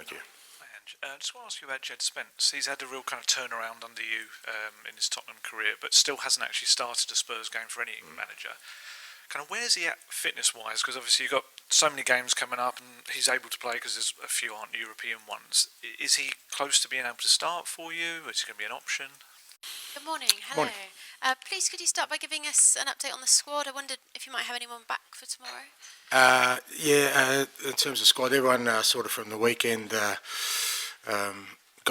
Thank you. Hi, Ange. Just want to ask you about Jed Spence. He's had a real kind of turnaround under you in his Tottenham career, but still hasn't actually started a Spurs game for any manager. Kind of where's he at fitness-wise? Because obviously you've got so many games coming up, and he's able to play because there's a few aren't European ones. Is he close to being able to start for you? Is he going to be an option? Good morning. Hello. Please, could you start by giving us an update on the squad? I wondered if you might have anyone back for tomorrow. In terms of squad, everyone sort of from the weekend got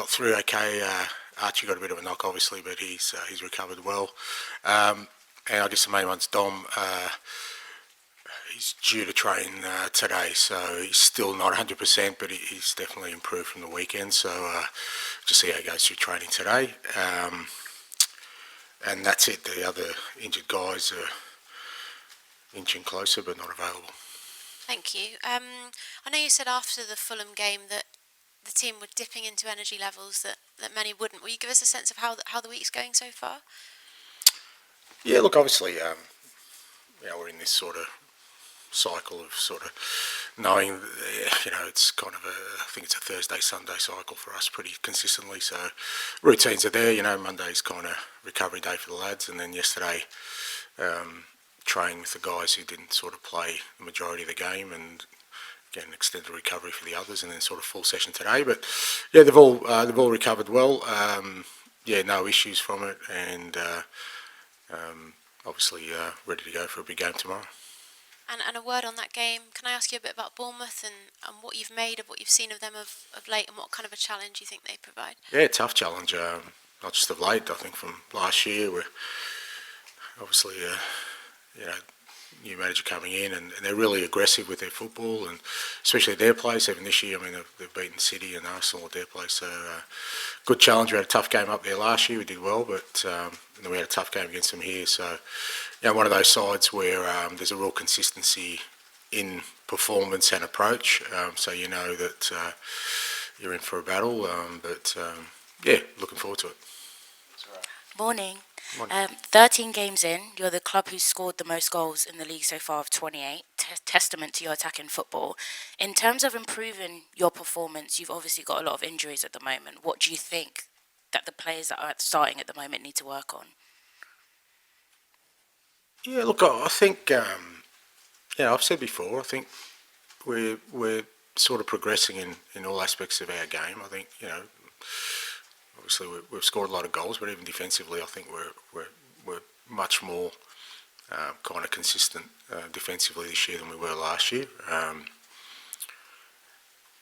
through okay. Archie got a bit of a knock, obviously, but he's recovered well. And I guess the main one's Dom. He's due to train today, so he's still not 100%, but he's definitely improved from the weekend. So just see how he goes through training today. And that's it. The other injured guys are inching closer, but not available. Thank you. I know you said after the Fulham game that the team were dipping into energy levels that many wouldn't. Will you give us a sense of how the week's going so far? Yeah, look, obviously, we're in this sort of cycle of sort of knowing, it's kind of I think it's a Thursday, Sunday cycle for us pretty consistently. So routines are there, Monday's kind of recovery day for the lads, and then yesterday training with the guys who didn't sort of play the majority of the game, and again extended recovery for the others, and then sort of full session today. But yeah, they've all recovered well. No issues from it, and obviously ready to go for a big game tomorrow. And a word on that game, can I ask you a bit about Bournemouth and what you've made of what you've seen of them of late, and what kind of a challenge you think they provide? Yeah, tough challenge, not just of late. I think from last year, we're obviously new manager coming in, and they're really aggressive with their football, and especially at their place. Even this year, I mean, they've beaten City and Arsenal at their place, so good challenge. We had a tough game up there last year, we did well, but and then we had a tough game against them here. So one of those sides where there's a real consistency in performance and approach, so you know that you're in for a battle, looking forward to it. Morning. 13 games in, you're the club who's scored the most goals in the league so far of 28, testament to your attacking football. In terms of improving your performance, you've obviously got a lot of injuries at the moment. What do you think that the players that are starting at the moment need to work on? Yeah, look, I think, I've said before, I think we're sort of progressing in all aspects of our game. I think, obviously we've scored a lot of goals, but even defensively, I think we're much more kind of consistent defensively this year than we were last year.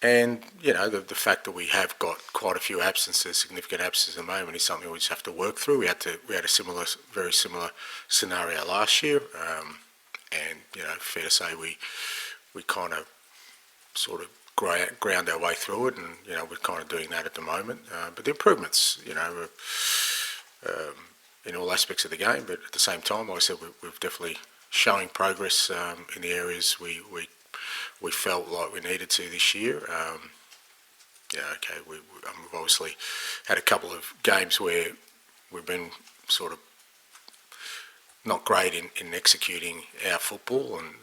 The fact that we have got quite a few absences, significant absences at the moment, is something we just have to work through. We had a very similar scenario last year, fair to say we kind of sort of ground our way through it, and we're kind of doing that at the moment. But the improvements, in all aspects of the game. But at the same time, like I said, we're definitely showing progress in the areas we felt like we needed to this year. We've obviously had a couple of games where we've been sort of not great in executing our football, and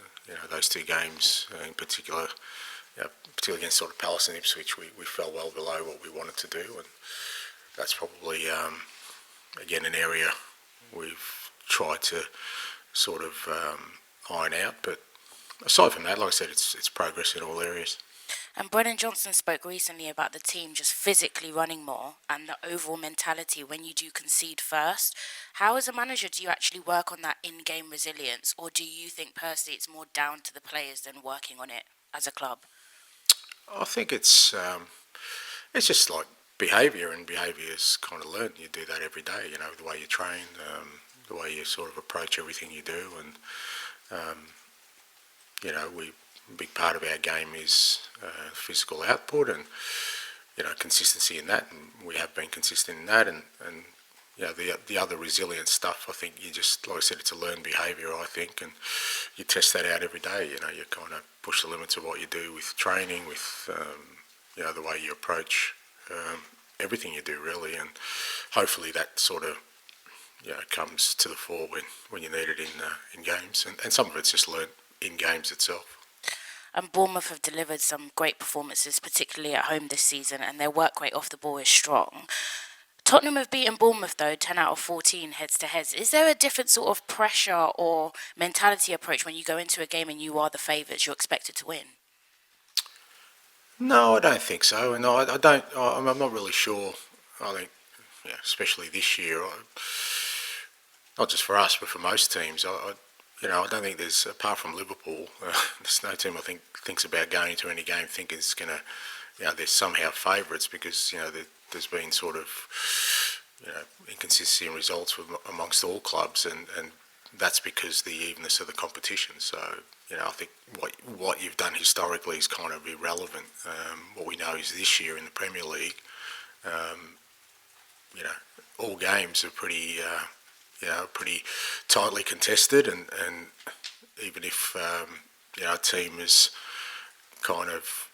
those two games in particular. Particularly against sort of Palace and Ipswich, we fell well below what we wanted to do, and that's probably again an area we've tried to sort of iron out. But aside from that, like I said, it's progress in all areas. And Brennan Johnson spoke recently about the team just physically running more and the overall mentality when you do concede first. How, as a manager, do you actually work on that in-game resilience, or do you think personally it's more down to the players than working on it as a club? I think it's just like behaviour, and behaviour is kind of learned. You do that every day, the way you train, the way you sort of approach everything you do, and a big part of our game is physical output and consistency in that, and we have been consistent in that, and the other resilient stuff. I think you just, like I said, it's a learned behaviour, I think, and you test that out every day. You kind of push the limits of what you do with training, with the way you approach everything you do, really, and hopefully that sort of comes to the fore when you need it in games, and some of it's just learnt in games itself. And Bournemouth have delivered some great performances, particularly at home this season, and their work rate off the ball is strong. Tottenham have beaten Bournemouth, though, 10 out of 14 heads-to-heads. Is there a different sort of pressure or mentality approach when you go into a game and you are the favourites, you're expected to win? No, I don't think so, and I don't. I'm not really sure. I think, especially this year, not just for us, but for most teams. I don't think there's, apart from Liverpool, there's no team I think thinks about going into any game thinking it's going to, they're somehow favourites, because there's been sort of inconsistency in results amongst all clubs, and that's because the evenness of the competition. So I think what you've done historically is kind of irrelevant. What we know is this year in the Premier League, all games are pretty tightly contested, and even if a team has kind of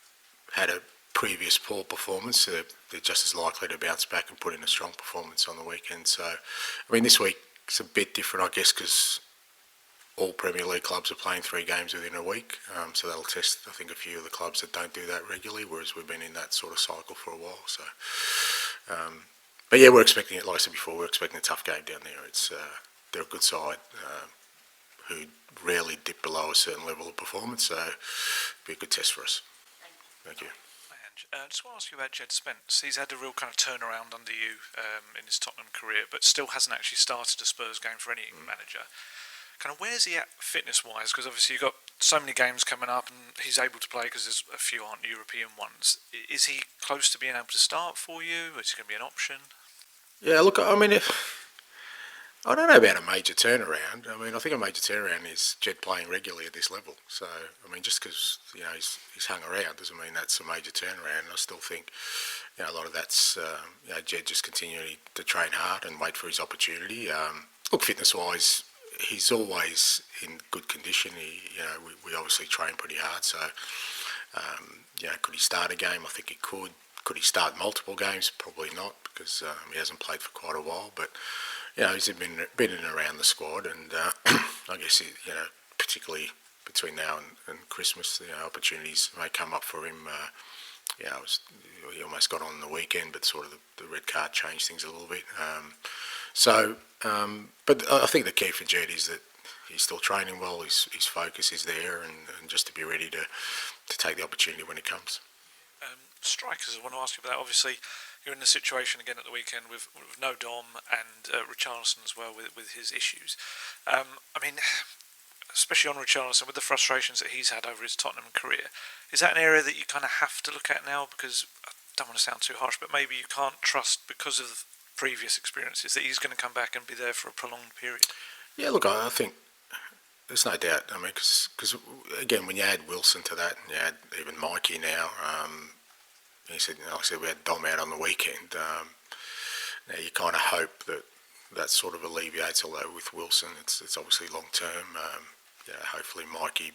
had a previous poor performance, they're just as likely to bounce back and put in a strong performance on the weekend. So, this week it's a bit different, I guess, because all Premier League clubs are playing 3 games within a week, so that'll test, I think, a few of the clubs that don't do that regularly, whereas we've been in that sort of cycle for a while. So, but yeah, we're expecting it. Like I said before, we're expecting a tough game down there. They're a good side who rarely dip below a certain level of performance, so it'll be a good test for us. Thank you. I just want to ask you about Jed Spence. He's had a real kind of turnaround under you in his Tottenham career, but still hasn't actually started a Spurs game for any manager. Kind of where's he at fitness-wise? Because obviously you've got so many games coming up, and he's able to play because there's a few aren't European ones. Is he close to being able to start for you? Is he going to be an option? Yeah, look, I don't know about a major turnaround. I think a major turnaround is Jed playing regularly at this level. So, just because he's hung around doesn't mean that's a major turnaround. I still think a lot of that's Jed just continuing to train hard and wait for his opportunity. Look, fitness-wise, he's always in good condition. We obviously train pretty hard. So, could he start a game? I think he could. Could he start multiple games? Probably not, because he hasn't played for quite a while. But he's been in and around the squad, and I guess particularly between now and Christmas, opportunities may come up for him. He almost got on the weekend, but sort of the red card changed things a little bit. But I think the key for Jed is that he's still training well. His focus is there, and just to be ready to take the opportunity when it comes. Strikers, I want to ask you about that. Obviously, you're in the situation again at the weekend with no Dom and Richarlison as well with his issues. Especially on Richarlison, with the frustrations that he's had over his Tottenham career, is that an area that you kind of have to look at now? Because I don't want to sound too harsh, but maybe you can't trust, because of previous experiences, that he's going to come back and be there for a prolonged period. Yeah, look, I think there's no doubt. Because again, when you add Wilson to that, and you add even Mikey now, he said, like I said, we had Dom out on the weekend. Now you kind of hope that sort of alleviates, although with Wilson, it's obviously long term. Hopefully Mikey,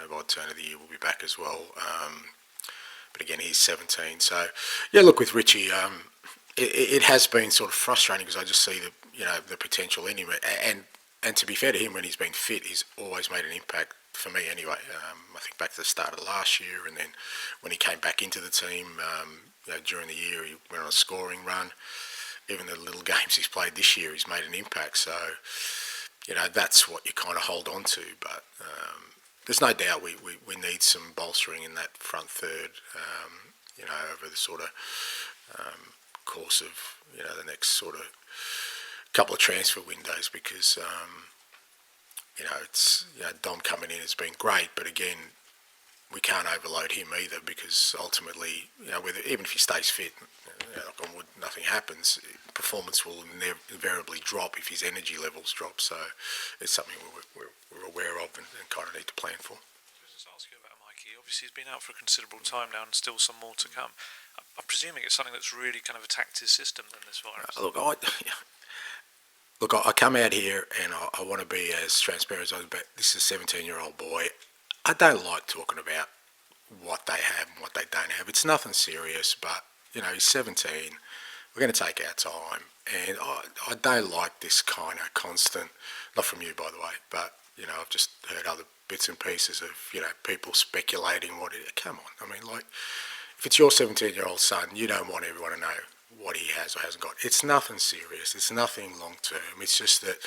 by the turn of the year, will be back as well. But again, he's 17. So yeah, look, with Richie, it has been sort of frustrating, because I just see the potential in him, and to be fair to him, when he's been fit, he's always made an impact for me anyway. I think back to the start of last year, and then when he came back into the team during the year, he went on a scoring run. Even the little games he's played this year, he's made an impact. So that's what you kind of hold on to. But there's no doubt we need some bolstering in that front third over the sort of course of the next sort of couple of transfer windows, because it's Dom coming in has been great, but again, we can't overload him either, because ultimately, even if he stays fit, knock on wood, nothing happens, performance will invariably drop if his energy levels drop. So it's something we're aware of and kind of need to plan for. Just ask you about Mikey. Obviously, he's been out for a considerable time now, and still some more to come. I'm presuming it's something that's really kind of attacked his system then, this virus. Look, I come out here and I want to be as transparent as I can, but this is a 17-year-old boy. I don't like talking about what they have and what they don't have. It's nothing serious, but, he's 17. We're going to take our time. And I don't like this kind of constant, not from you, by the way, but, I've just heard other bits and pieces of, people speculating come on. I mean, like, if it's your 17-year-old son, you don't want everyone to know what he has or hasn't got. It's nothing serious. It's nothing long-term. It's just that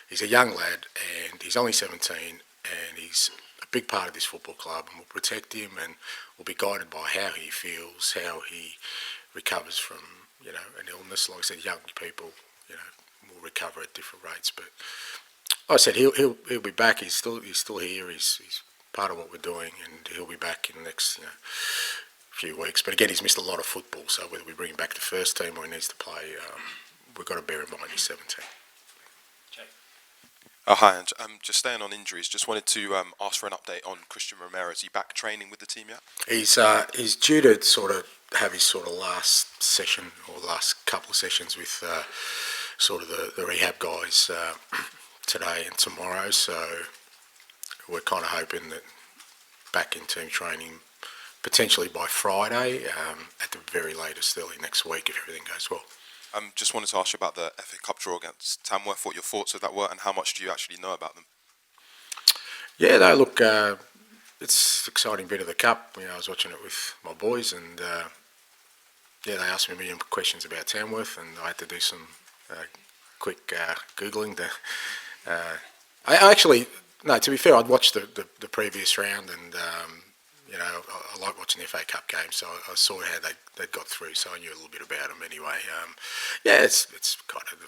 he's a young lad and he's only 17 and he's a big part of this football club, and we'll protect him and we'll be guided by how he feels, how he recovers from, an illness. Like I said, young people, will recover at different rates. But like I said, he'll be back. He's still here. He's part of what we're doing, and he'll be back in the next few weeks. But again, he's missed a lot of football. So whether we bring him back to first team or he needs to play, we've got to bear in mind he's 17. Oh, hi, Ange. Just staying on injuries, just wanted to ask for an update on Cristian Romero. Is he back training with the team yet? He's due to sort of have his sort of last session or last couple of sessions with sort of the rehab guys today and tomorrow. So we're kind of hoping that back in team training potentially by Friday, at the very latest early next week if everything goes well. Just wanted to ask you about the FA Cup draw against Tamworth, what your thoughts of that were, and how much do you actually know about them? Yeah, no, look, it's an exciting bit of the cup. I was watching it with my boys, and they asked me a million questions about Tamworth, and I had to do some quick Googling. I actually, no, to be fair, I'd watched the previous round, and I like watching the FA Cup games, so I saw how they got through, so I knew a little bit about them anyway. It's kind of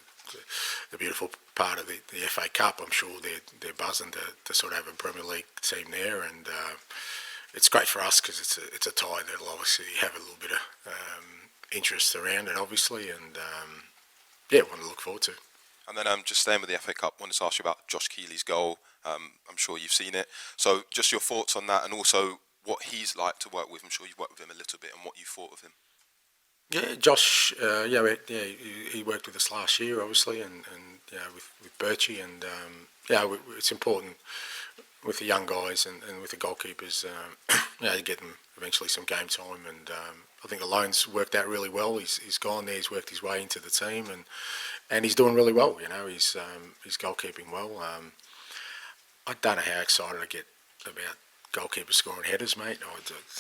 the beautiful part of the FA Cup. I'm sure they're buzzing to sort of have a Premier League team there, and it's great for us because it's a tie that'll obviously have a little bit of interest around it, obviously, and one to look forward to. And then just staying with the FA Cup, wanted to ask you about Josh Keeley's goal. I'm sure you've seen it. So just your thoughts on that, and also what he's like to work with. I'm sure you've worked with him a little bit, and what you thought of him. Yeah, Josh. He worked with us last year, obviously, and with Birchie, and it's important with the young guys and with the goalkeepers, to get them eventually some game time. And I think the loan's worked out really well. He's gone there. He's worked his way into the team, and he's doing really well. He's goalkeeping well. I don't know how excited I get about goalkeepers scoring headers, mate.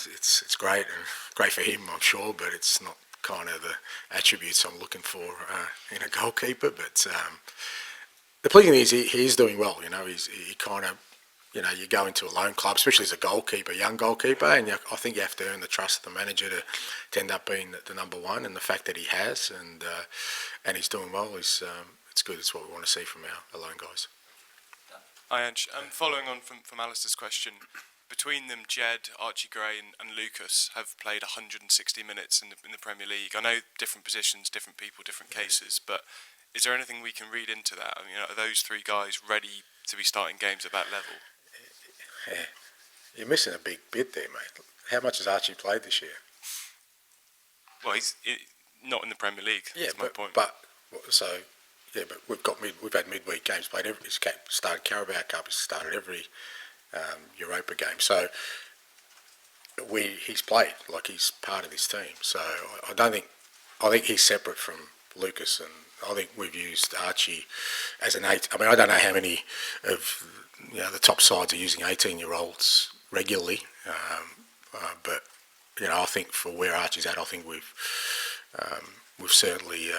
It's great and great for him, I'm sure, but it's not kind of the attributes I'm looking for in a goalkeeper. But the pleasing thing is he's doing well. He kind of, you go into a loan club, especially as a goalkeeper, young goalkeeper, and I think you have to earn the trust of the manager to end up being the number one. And the fact that he has, and he's doing well, it's good. It's what we want to see from our loan guys. Hi, Ange. Following on from Alistair's question, between them, Jed, Archie Gray and Lucas have played 160 minutes in the Premier League. I know different positions, different people, different cases, but is there anything we can read into that? I mean, are those three guys ready to be starting games at that level? Yeah. You're missing a big bit there, mate. How much has Archie played this year? Well, he's not in the Premier League. Yeah, that's my point. But we've had midweek games played. He's started Carabao Cup. He's started every Europa game. So he's played like he's part of this team. So I think he's separate from Lucas, and I think we've used Archie as an 8. I mean, I don't know how many of the top sides are using 18-year-olds regularly, but I think for where Archie's at, I think we've certainly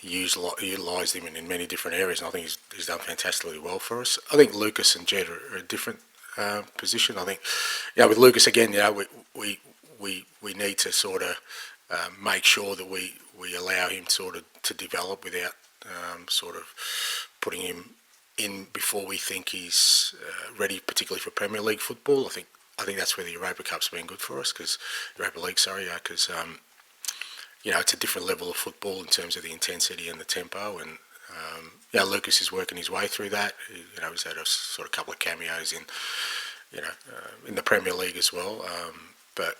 utilised him in many different areas, and I think he's done fantastically well for us. I think Lucas and Jed are a different position. I think, with Lucas again, we need to sort of make sure that we allow him sort of to develop without sort of putting him in before we think he's ready, particularly for Premier League football. I think that's where the Europa Cup's been good for us, because it's a different level of football in terms of the intensity and the tempo, and Lucas is working his way through that. He's had a sort of couple of cameos in the Premier League as well. But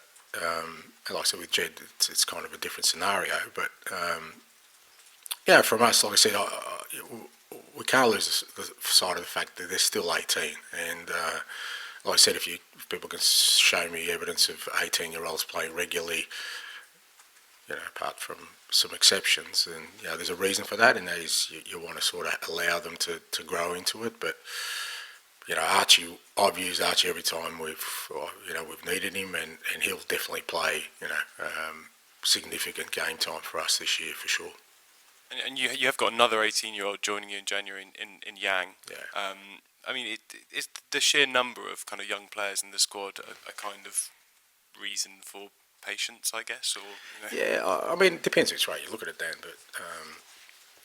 like I said, with Jed, it's kind of a different scenario. But from us, like I said, we can't lose the sight of the fact that they're still 18. And like I said, if people can show me evidence of 18-year-olds playing regularly, apart from some exceptions, and there's a reason for that, and that is you want to sort of allow them to grow into it. But Archie, I've used Archie every time we've needed him, and he'll definitely play, significant game time for us this year for sure. And you have got another 18-year-old joining you in January in Yang. Yeah. I mean, it's the sheer number of kind of young players in the squad a kind of reason for patience, I guess, or. Yeah, I mean, it depends which way you look at it, Dan. But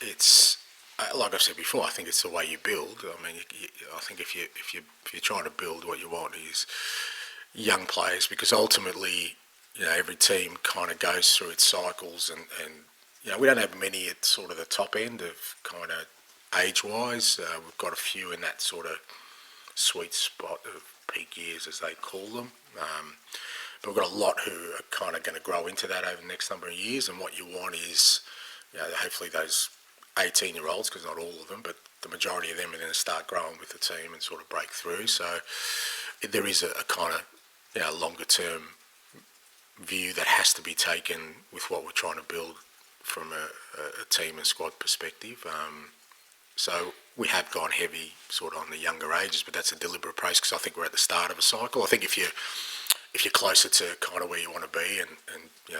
it's like I've said before. I think it's the way you build. I mean, I think if you're trying to build, what you want is young players, because ultimately, every team kind of goes through its cycles, and we don't have many at sort of the top end of kind of age-wise. We've got a few in that sort of sweet spot of peak years, as they call them. But we've got a lot who are kind of going to grow into that over the next number of years. And what you want is, hopefully those 18-year-olds, because not all of them, but the majority of them are going to start growing with the team and sort of break through. So there is a kind of, longer-term view that has to be taken with what we're trying to build from a team and squad perspective. So we have gone heavy sort of on the younger ages, but that's a deliberate approach, because I think we're at the start of a cycle. I think if you're closer to kind of where you want to be, and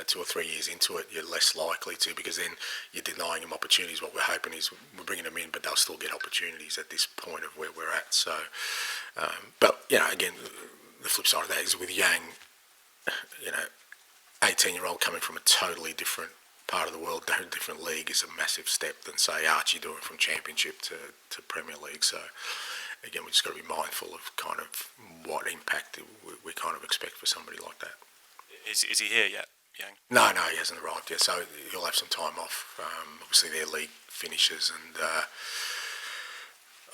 2 or 3 years into it, you're less likely to, because then you're denying them opportunities. What we're hoping is we're bringing them in, but they'll still get opportunities at this point of where we're at. So, but again, the flip side of that is with Yang, 18-year-old coming from a totally different part of the world, a different league, is a massive step than, say, Archie doing from Championship to Premier League. So again, we just got to be mindful of kind of what impact we kind of expect for somebody like that. Is he here yet, Yang? No, he hasn't arrived yet, so he'll have some time off. Obviously, their league finishes, and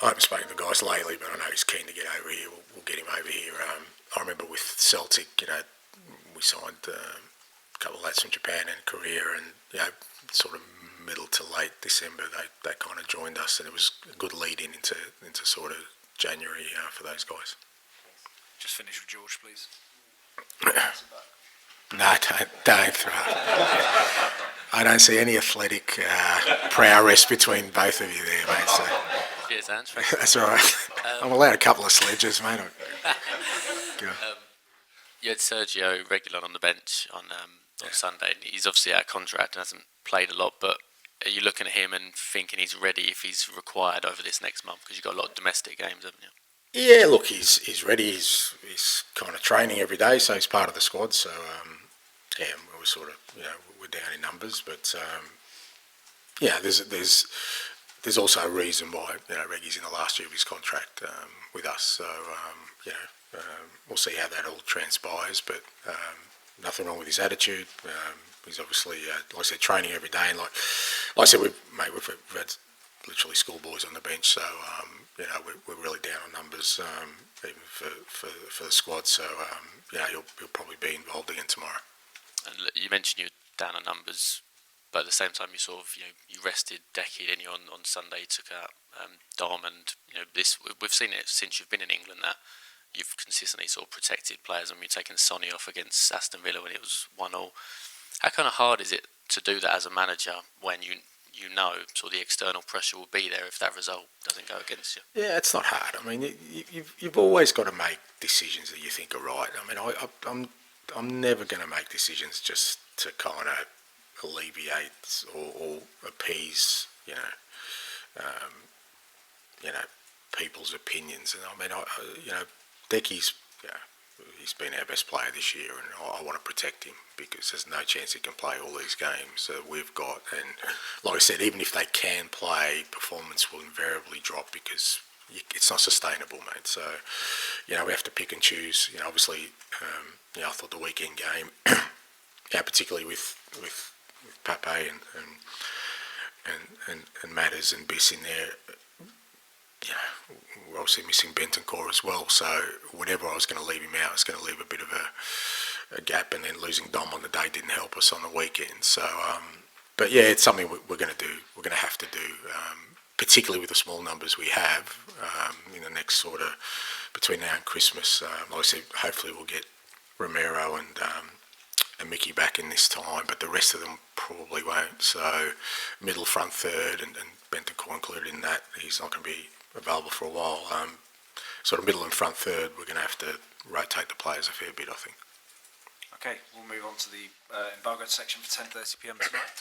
I haven't spoken to the guys lately, but I know he's keen to get over here. We'll get him over here. I remember with Celtic, we signed a couple of lads from Japan and Korea, and sort of middle to late December, they kind of joined us, and it was a good lead into sort of January for those guys. Just finish with George, please. No, don't throw. I don't see any athletic prowess between both of you there, mate. So cheers, Ange. that's all right. I'm allowed a couple of sledges, mate. You had Sergio Reguilon on the bench on Sunday, and he's obviously out of contract and hasn't played a lot, but are you looking at him and thinking he's ready if he's required over this next month? Because you've got a lot of domestic games, haven't you? Yeah, look, he's ready. He's kind of training every day, so he's part of the squad. So we're sort of we're down in numbers, but there's also a reason why Reggie's in the last year of his contract with us. So we'll see how that all transpires, but nothing wrong with his attitude. He's obviously, like I said, training every day, and like I said, we've had literally schoolboys on the bench, so we're really down on numbers, even for the squad. So he'll probably be involved again tomorrow. And you mentioned you're down on numbers, but at the same time you sort of you rested Decky, didn't you, on Sunday? You took out Dom, and we've seen it since you've been in England that you've consistently sort of protected players. I mean, you've taken Sonny off against Aston Villa when it was 1-1. How kind of hard is it to do that as a manager when you know sort of the external pressure will be there if that result doesn't go against you? Yeah, it's not hard. I mean, you've always got to make decisions that you think are right. I mean, I'm never going to make decisions just to kind of alleviate or appease, people's opinions. And I mean, Decky's, he's been our best player this year, and I want to protect him because there's no chance he can play all these games that we've got. And like I said, even if they can play, performance will invariably drop because it's not sustainable, mate. So, we have to pick and choose. Obviously, I thought the weekend game, particularly with Pape and Matters and Biss in there, we're obviously missing Bentancur as well. So whenever I was going to leave him out, I was going to leave a bit of a gap, and then losing Dom on the day didn't help us on the weekend. So, but yeah, it's something we're going to do. We're going to have to do, particularly with the small numbers we have in the next sort of between now and Christmas. Like I said, hopefully we'll get Romero and Mickey back in this time, but the rest of them probably won't. So middle, front, third, and Bentancur included in that, he's not going to be available for a while. sort of middle and front third, we're going to have to rotate the players a fair bit, I think. Okay, we'll move on to the embargoed section for 10:30 p.m. tonight.